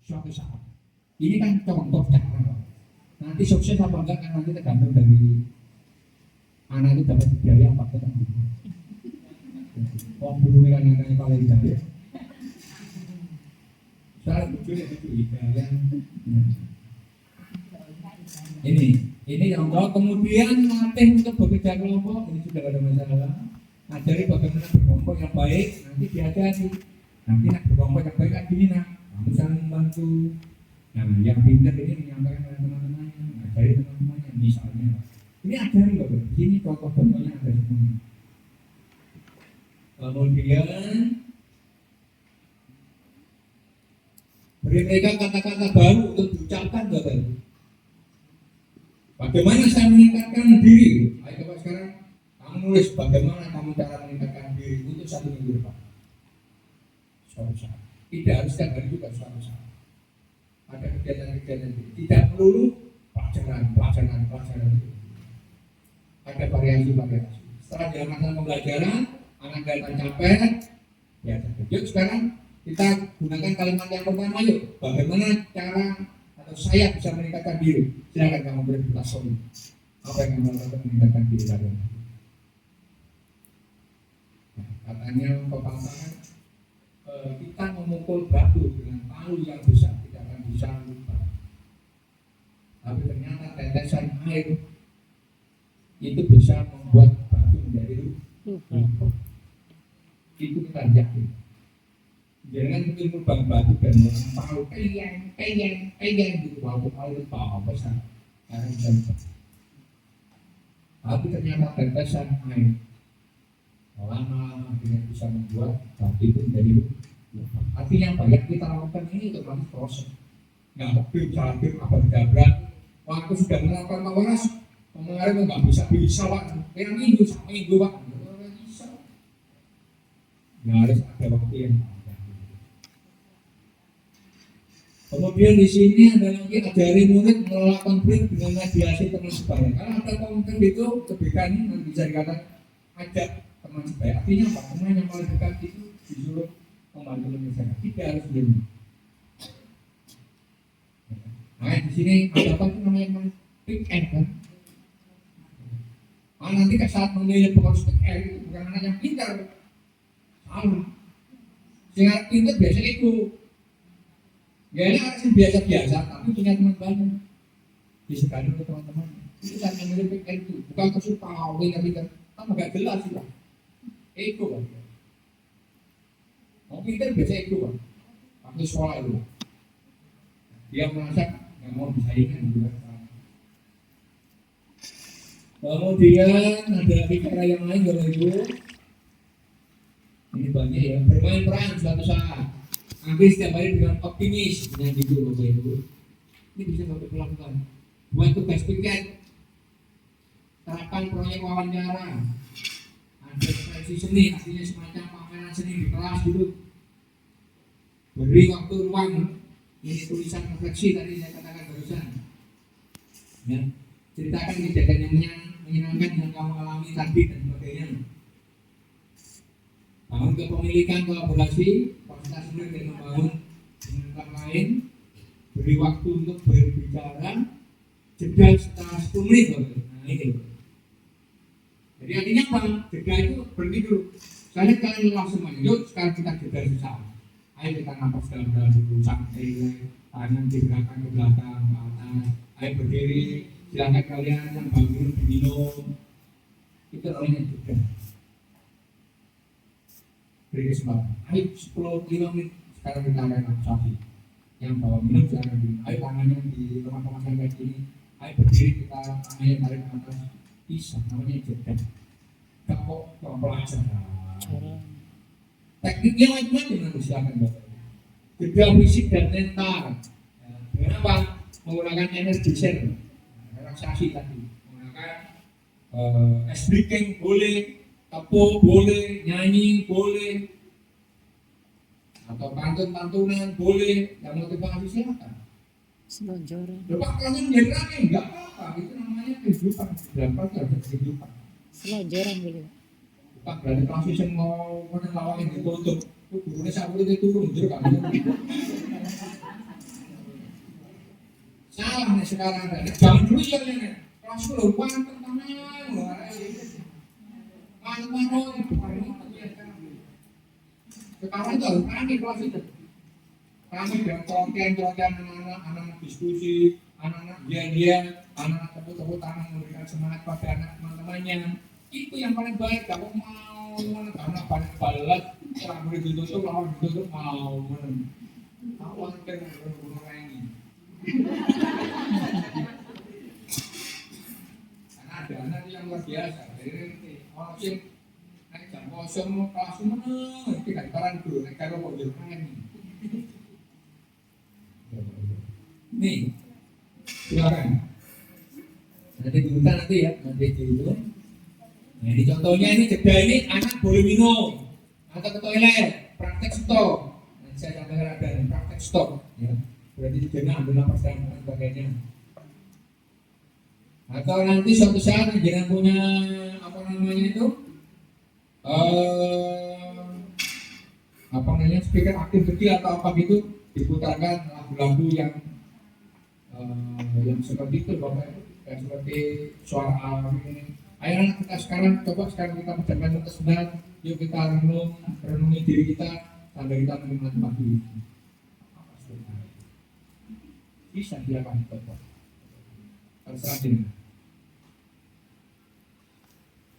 suatu saat. Ini kan contoh cara. Nanti sukses apa enggak kan nanti tergantung dari anak itu dapat biaya apa kita. Wong guru kan anaknya paling jaya. Saya jujur ya ini yang tahu. Kemudian latih untuk bekerja kelompok, ini sudah ada masalah. Ajari bagaimana berkelompok yang baik, nanti diajari. Nanti nak berkelompok yang baik kan gini nak, kamu saling membantu. Nah, yang pintar ini menyampaikan kepada teman-temannya, ajari teman-temannya. Misalnya, ini ajari loh, ini contoh-contohnya ada semuanya. Kemudian beri mereka kata-kata baru untuk diucapkan Bapak. Bagaimana saya meningkatkan diri? Ayo coba sekarang kamu nulis bagaimana kamu cara meningkatkan diri untuk 1 minggu depan. Suatu saat. Tidak harus setiap hari juga suatu saat. Ada kegiatan-kegiatan tidak melulu pelajaran. Ada variasi. Setelah dilakukan pembelajaran, anak kelihatan capek, ya yuk sekarang kita gunakan kalimat yang pertama yuk. Bagaimana cara atau saya bisa meningkatkan diri? Silakan kamu berbicara. Apa yang kamu lakukan meningkatkan diri kalian? Nah, katanya pepatah kita memukul batu dengan palu yang besar tidak akan bisa lupa. Tapi ternyata tetesan air itu bisa membuat batu menjadi lumpur. Itu kita yakin. Jangan mungkin lubang batu dan palu pengen gitu walaupun palu itu apa sih? Karena bisa. Tapi ternyata tetesan air lama akhirnya bisa membuat batu itu menjadi lumpur. Artinya banyak kita lakukan ini otomatis proses. Nggak bisa apa dabrak. Waktu sudah melakukan mawaras kemarin nggak bisa Pak. Yang minggu sampai minggu Pak. Bisa. Nggak harus ada waktu yang kemudian di sini ada lagi ajari murid mengelola konflik dengan mediasi teman sebaya. Kalau ada konflik itu kebaikannya nanti bisa dikatakan ajak teman sebaya. Artinya apa? Teman yang paling dekat itu disuruh membantu menyelesaikan. Tidak harus dulu. Nah di sini ada apa itu namanya pick and kan? Nanti saat memilih pengurus pick and itu bukan anak yang pintar, salah. Sehingga pintar biasanya itu. Ya ini anak yang biasa-biasa, tapi punya teman banyak. Disekali oleh teman-teman. Itu saat memilih pick and itu bukan kesulitan kawin tapi kan nggak jelas sih Pak. Ego Pak. Mau pintar biasa ego Pak. Waktu sekolah itu. Dia merasa nggak mau disaingkan juga. Kemudian ada cara yang lain Bapak Ibu. Ini banyak ya. Bermain peran suatu saat. Ambil setiap hari dengan optimis dengan gitu Bapak Ibu. Ini bisa Bapak Ibu lakukan. Buat tugas piket. Terapkan proyek wawancara. Ada ekspresi seni, artinya semacam pameran seni di kelas gitu. Beri waktu ruang. Ini tulisan refleksi tadi saya katakan barusan. Ya, ceritakan kejadian yang menyenangkan yang kamu alami tadi dan sebagainya. Bangun kepemilikan kolaborasi, proses sendiri dan membangun dengan orang lain. Beri waktu untuk berbicara. Jeda setelah 10 menit. Nah ini. Jadi artinya apa? Jeda itu berhenti dulu. Saya kalian lelah semuanya. Yuk sekarang kita jeda sesaat. Ayo kita nafas dalam-dalam dulu sampai tangan digerakkan ke belakang, ke atas. Ayo berdiri. Silakan kalian yang bangun diminum. Itu namanya jeda. Beri kesempatan. Ayo 10 menit sekarang kita akan nafas. Yang bawa minum silakan minum. Ayo tangannya di teman-teman saya kayak gini. Ayo berdiri kita tangannya tarik ke atas. Bisa namanya jeda. Gak kok pelajaran. Tekniknya macam-macam nanti silakan Bapak. Jeda fisik dan mental. Kenapa? Menggunakan energi share, relaksasi tadi. Menggunakan ice breaking boleh, tepuk boleh, nyanyi boleh, atau pantun-pantunan boleh. Yang motivasi silakan. Selonjoran. Lepas kalian menjadi rame, enggak apa-apa. Itu namanya kehidupan. Berapa ada kehidupan. Selonjoran boleh. Pak berarti transisi mau menang lawan yang ditutup. Gurunya saat itu turun, jadi kan. Salah nih sekarang ada. Jangan dulu ya nih. Kelas lu panteng tenang loh. Manteng sekarang itu harus kami kelas itu. Kami dengan celoteh-celoteh anak-anak diskusi, anak-anak dia, anak-anak tepuk-tepuk tangan memberikan semangat pada anak teman-temannya. Itu yang paling baik. Kalau mau karena paling balas, orang boleh ditutup, lawan ditutup mau. Khawatir dengan ini. Karena ada anak yang luar biasa. Jadi orang sih naik jam kosong kelas meneng, tidak taran dulu. Naik karo kok jangan ini. Nih, silakan. Nanti diminta nanti ya, nanti itu. Nah, ini contohnya ini jeda ini anak boleh minum atau ke toilet, praktek stop. Nanti saya sampaikan ada praktek stop. Ya. Berarti jangan ambil napas dan sebagainya. Atau nanti suatu saat jangan punya apa namanya itu, apa namanya speaker aktif kecil atau apa gitu diputarkan lagu-lagu yang seperti itu bapak, yang seperti suara alam ini. Ayo anak kita sekarang kita menjaga kesenangan, yuk kita renungi diri kita sampai kita menikmati pagi ini. Bisa dilakukan bapak. Terserah ini.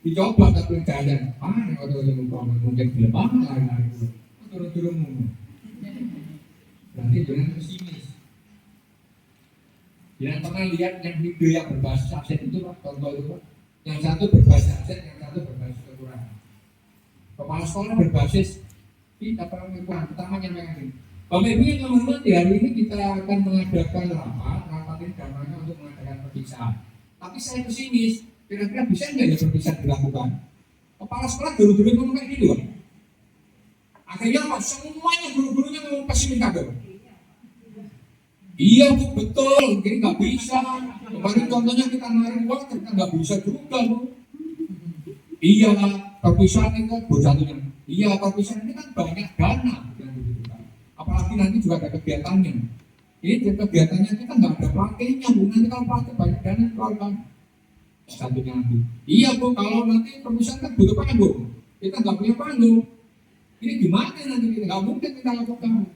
Dicoba tapi keadaan, waktu itu mungkin dilepas lari-lari itu turun-turun. Berarti jangan pesimis. Jangan pernah lihat yang video yang berbasis aset itu Pak, contoh itu Pak. Yang satu berbasis aset, yang satu berbasis kekurangan. Kepala sekolah berbasis kita perempuan, pertama yang ini. Bapak Ibu yang menghormati, hari ini kita akan mengadakan rapat ini damanya untuk mengadakan perpisahan. Tapi saya pesimis, kira-kira bisa nggak ya perpisahan dilakukan? Kepala sekolah guru-guru ngomong kayak gitu Pak. Akhirnya Pak, semuanya guru-gurunya ngomong pesimis kabel. Iya Bu, betul, ini nggak bisa. Kemarin contohnya kita narik uang, kita nggak bisa juga Bu. Iya, perpisahan itu satunya. Iya, perpisahan ini kan banyak dana yang dibutuhkan. Apalagi nanti juga ada kegiatannya. Ini kegiatannya kita nggak ada prakteknya Bu. Nanti kalau praktek banyak dana keluarkan. Satunya nanti. Iya Bu, kalau nanti perpisahan kan butuh panggung. Kita nggak punya panggung. Ini gimana nanti kita nggak mungkin kita lakukan.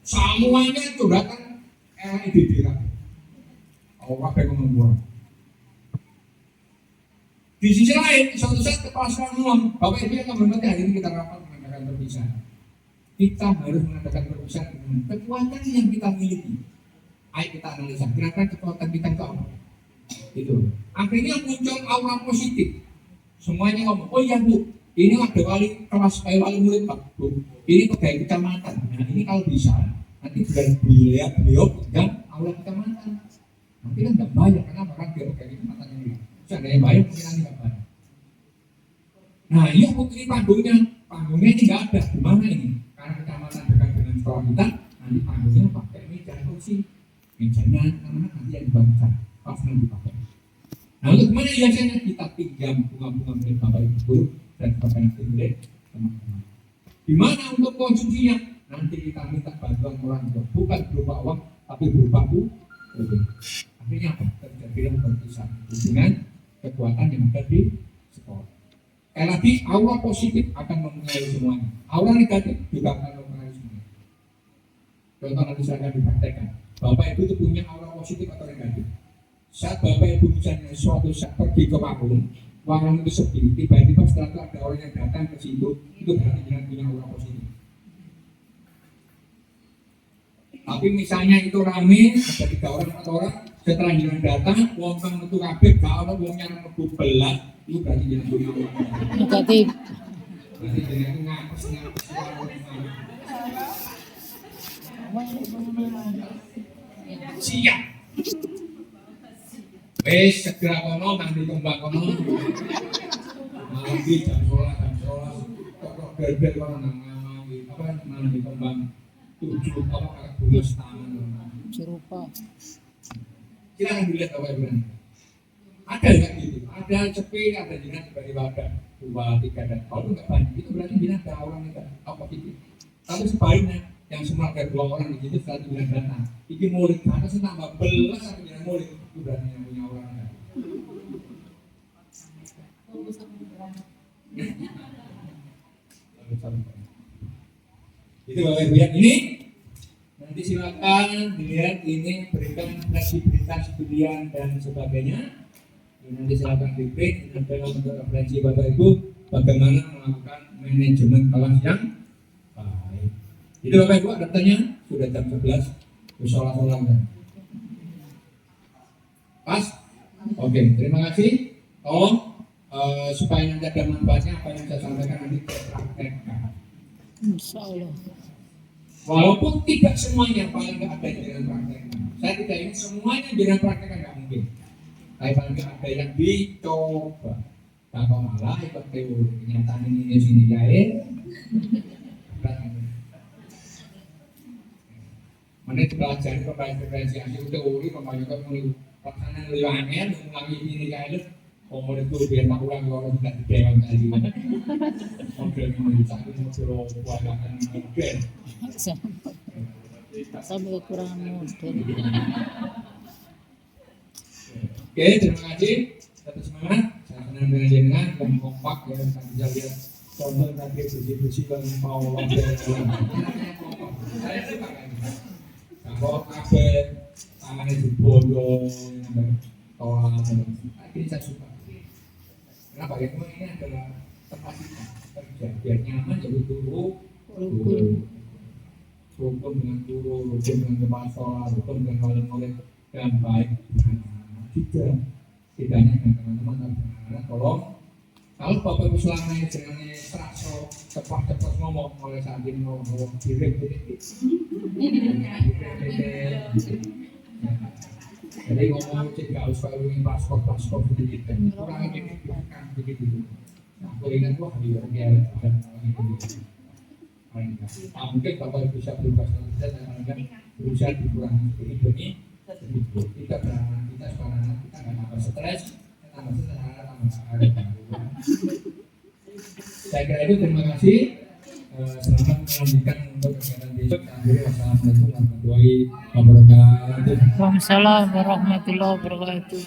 Semuanya curhatan EDD kan. Apa yang membuat? Di sisi lain, suatu saat kepala sekolah ngomong, Bapak Ibu yang menghormati hari ini kita rapat mengadakan perpisahan. Kita harus mengadakan perpisahan dengan kekuatan yang kita miliki. Ayo kita analisa, kira-kira kekuatan kita itu apa? Itu. Akhirnya muncul aura positif. Semuanya ngomong, oh iya Bu, ini ada wali kelas wali murid Pak Bu. Ini pegawai kecamatan. Nah ini kalau bisa nanti juga beliau dan aula kecamatan. Nanti kan nggak bayar karena orang dia pegawai kecamatan ini. Seandainya bayar mungkin nanti nggak bayar. Nah iya Bu, ini panggungnya ini nggak ada. Gimana ini? Karena kecamatan dekat dengan sekolah kita, nanti panggungnya pakai meja kursi, mejanya anak-anak nanti yang dibagikan pas nanti dipakai. Nah untuk gimana biasanya kita pinjam bunga-bunga milik Bapak Ibu guru dan Bapak Ibu milik teman-teman. Gimana untuk konsumsinya? Nanti kita minta bantuan orang tua, bukan berupa uang, tapi berupa bu. Akhirnya apa? Terjadi perpisahan dengan kekuatan yang ada di sekolah. Sekali lagi, aura positif akan mempengaruhi semuanya. Aura negatif juga akan mempengaruhi semuanya. Contoh nanti saya akan dipraktekkan. Bapak Ibu itu punya aura positif atau negatif. Saat Bapak Ibu misalnya suatu saat pergi ke warung itu sepi, tiba-tiba setelah itu ada orang yang datang ke situ, itu berarti dengan punya aura positif. Tapi misalnya itu rame, ada 3 orang 4 orang, setelah jangan datang, wong kang metu kabeh, gak ono wong yang metu belas, itu berarti jangan punya aura negatif. Berarti jangan ngapes. Siap. Segera kono nanti kembang kono. Lagi jam 12 kok bel-bel kono nang apa nanti kembang 7 apa bunga tangan. Serupa. Silakan dilihat Bapak Ibu. Ada enggak gitu? Ada sepi, ada jinak tiba-tiba ada 2, 3 dan kalau enggak banyak itu berarti jinak ada orang enggak apa gitu. Tapi sebaliknya yang semua ada 2 orang di situ 1 bilang dana. Iki murid mana sih tambah belas aku bilang murid itu berarti yang punya orang. Itu Bapak Ibu ya, ini nanti silakan dilihat, ini berikan fleksibilitas pilihan dan sebagainya. Ini nanti silakan di-print dan untuk referensi Bapak Ibu bagaimana melakukan manajemen kelas yang baik. Itu Bapak Ibu ada pertanyaan? Sudah jam 11, sholat-sholat kan? Pas? Oke, terima kasih. Tolong supaya nanti ada manfaatnya apa yang saya sampaikan nanti praktekkan. Insya Allah. Walaupun tidak semuanya paling nggak ada dengan praktekkan. Saya tidak ingin semuanya dengan praktekkan, nggak mungkin. Tapi paling nggak ada yang dicoba. Kalau malah ikut teori kenyataan ini sini jahit. Menit pelajari diferensiasi teori pembangunan mulai pelaksanaan lebih angin mengulangi ini jahit. Komodit itu biar tak ulang kalau tidak didewan tadi. Model ini tak model buatan model. Sampai kekurangan model. Oke, terima kasih. Tetap semangat. Saya senang dengan jenengan dan kompak ya. Saya bisa lihat contoh tadi bersih-bersih dan mau model. Saya suka kan. Kalau kafe tangannya dibolong, tolak. Ini saya suka. Kenapa? Ya, memang ini adalah tempat kita kerja biar nyaman jadi guru, rukun dengan guru, rukun dengan kepala sekolah, rukun dengan murid-murid dan baik juga. Tidaknya dengan teman-teman dan anak-anak. Tolong kalau Bapak Ibu selama ini jangan serasa cepat-cepat ngomong mulai saat ini ngomong kirim jadi ngomong cek gak usah ngomongin paspor begitu kurang ini bukan begitu. Aku ingat wah dia begitu. Mungkin Bapak Ibu bisa berubah saja dan berusaha dikurangi demi kita beranak kita sekarang kita nggak tambah stres, tambah saya kira itu. Terima kasih. Selamat melanjutkan untuk kegiatan besok. Wassalamualaikum warahmatullahi wabarakatuh. Waalaikumsalam warahmatullahi wabarakatuh.